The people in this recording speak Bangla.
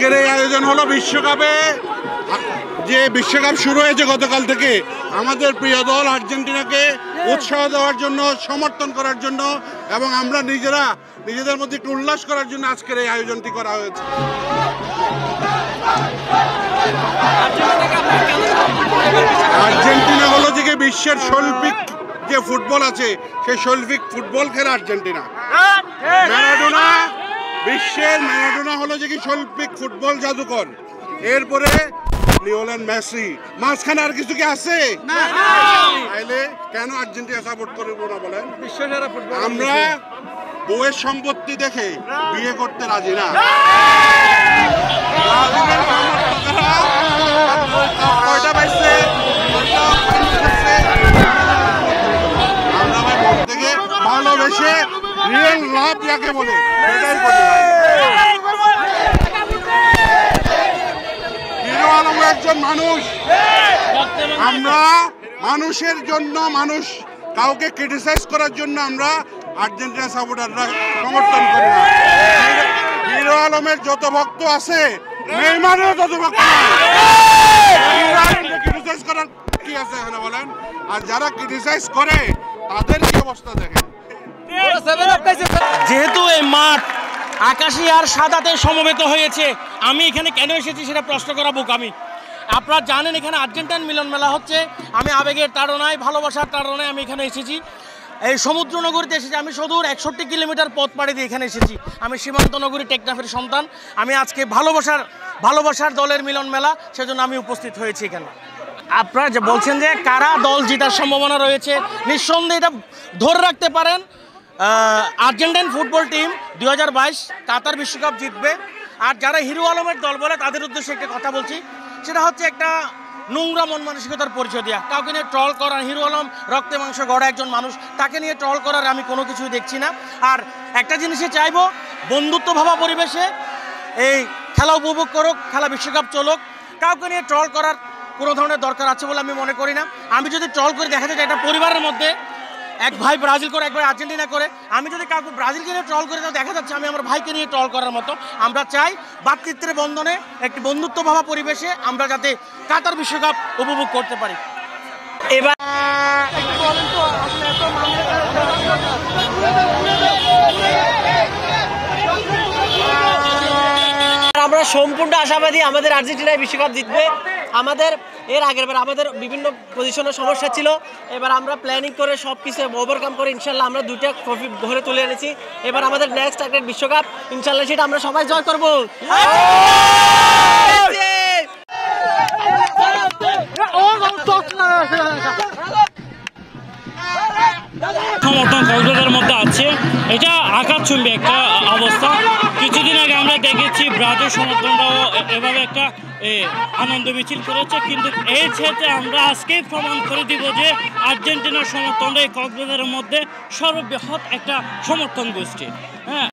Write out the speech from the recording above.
আজকের এই আয়োজন হলো বিশ্বকাপে, যে বিশ্বকাপ শুরু হয়েছে গতকাল থেকে আমাদের প্রিয় দল আর্জেন্টিনাকে উৎসাহ দেওয়ার জন্য, সমর্থন করার জন্য এবং আমরা নিজেদের মধ্যে একটু উল্লাস করার জন্য আজকের এই আয়োজনটি করা হয়েছে। আর্জেন্টিনা হলো যে বিশ্বের শৈল্পিক যে ফুটবল আছে সেই শৈল্পিক ফুটবল খেলে আর্জেন্টিনা। ম্যারাডোনা হলো যে কি শৈল্পিক ফুটবল জাদুকর, এরপরে লিওনেল মেসি, মাঝখানে আর কিছু কি আছে? তাইলে কেন আর্জেন্টিনা সাপোর্ট করব না বলেন? আমরা বউয়ের সম্পত্তি দেখে বিয়ে করতে রাজি না। কয়টা পাইছে আমরা ভাই মন থেকে ভালোবেসে রিয়েল লাভ যাকে বলে সেটাই করি ভাই। হিরো আলম একজন মানুষ, আমরা মানুষের জন্য, মানুষ কাউকে ক্রিটিসাইজ করার জন্য আমরা আর্জেন্টিনা সাপোর্টাররা সমর্থন করি না। হিরো আলমের যত ভক্ত আছে নেইমারেরও তত ভক্ত ক্রিটিসাইজ করার কি আছে এখানে বলেন? আর যারা ক্রিটিসাইজ করে তাদের কি অবস্থা দেখেন। যেহেতু এই মাঠ আকাশী আর সাদাতে সমবেত হয়েছে, আমি এখানে কেন এসেছি সেটা প্রশ্ন করা বোকামি। আপনারা জানেন এখানে আর্জেন্টাইন মিলন মেলা হচ্ছে। আমি আবেগের তাড়নায়, ভালোবাসার তাড়নায় আমি এখানে এসেছি। এই সমুদ্র নগরীতে এসেছি। আমি সুদূর 61 কিলোমিটার পথ পাড়ি দিয়ে এখানে এসেছি। আমি সীমান্ত নগরী টেকনাফের সন্তান। আমি আজকে ভালোবাসার দলের মিলন মেলা, সেজন্য আমি উপস্থিত হয়েছি এখানে। আপনারা যে বলছেন যে কারা দল জেতার সম্ভাবনা রয়েছে, নিঃসন্দেহে এটা ধরে রাখতে পারেন আর্জেন্টাইন ফুটবল টিম 2022 কাতার বিশ্বকাপ জিতবে। আর যারা হিরো আলমের দল বলে তাদের উদ্দেশ্যে একটা কথা বলছি, সেটা হচ্ছে একটা নোংরা মন মানসিকতার পরিচয় দেওয়া। কাউকে নিয়ে ট্রল করার, হিরো আলম রক্তে মাংস গড়া একজন মানুষ, তাকে নিয়ে ট্রল করার আমি কোনো কিছুই দেখছি না। আর একটা জিনিসই চাইবো, বন্ধুত্বভাবা পরিবেশে এই খেলা উপভোগ করুক, খেলা বিশ্বকাপ চলুক। কাউকে নিয়ে ট্রল করার কোনো ধরনের দরকার আছে বলে আমি মনে করি না। আমি যদি ট্রল করে দেখা যায় একটা পরিবারের মধ্যে এক ভাই ব্রাজিল করে, এক ভাই আর্জেন্টিনা করে, আমি যদি কাউকে ব্রাজিলকে নিয়ে ট্রল করে তাহলে দেখা যাচ্ছে আমি আমার ভাইকে নিয়ে ট্রল করার মতো। আমরা চাই ভ্রাতৃত্বের বন্ধনে একটি বন্ধুত্বভাবা পরিবেশে আমরা যাতে কাতার বিশ্বকাপ উপভোগ করতে পারি। এবার আমরা সম্পূর্ণ আশাবাদী আমাদের আর্জেন্টিনায় বিশ্বকাপ জিতবে। আমাদের এর আগের বার আমাদের বিভিন্ন পজিশনের সমস্যা ছিল, এবার আমরা প্ল্যানিং করে সব কিছু ওভারকাম করে ইনশাল্লাহ আমরা 2টা ট্রফি ঘরে তুলে এনেছি। এবার আমাদের নেক্সট টার্গেট বিশ্বকাপ, ইনশাল্লাহ সেটা আমরা সবাই জয় করবো। সমর্থন কক্সবাজারের মধ্যে আছে, এটা আকাশচুম্বী একটা অবস্থা। কিছুদিন আগে আমরা দেখেছি ব্রাজিল সমর্থনরাও এভাবে একটা আনন্দ মিছিল করেছে, কিন্তু এই ক্ষেত্রে আমরা আজকেই প্রমাণ করে দিব যে আর্জেন্টিনার সমর্থনরা এই কক্সবাজারের মধ্যে সর্ববৃহৎ একটা সমর্থন গোষ্ঠী। হ্যাঁ।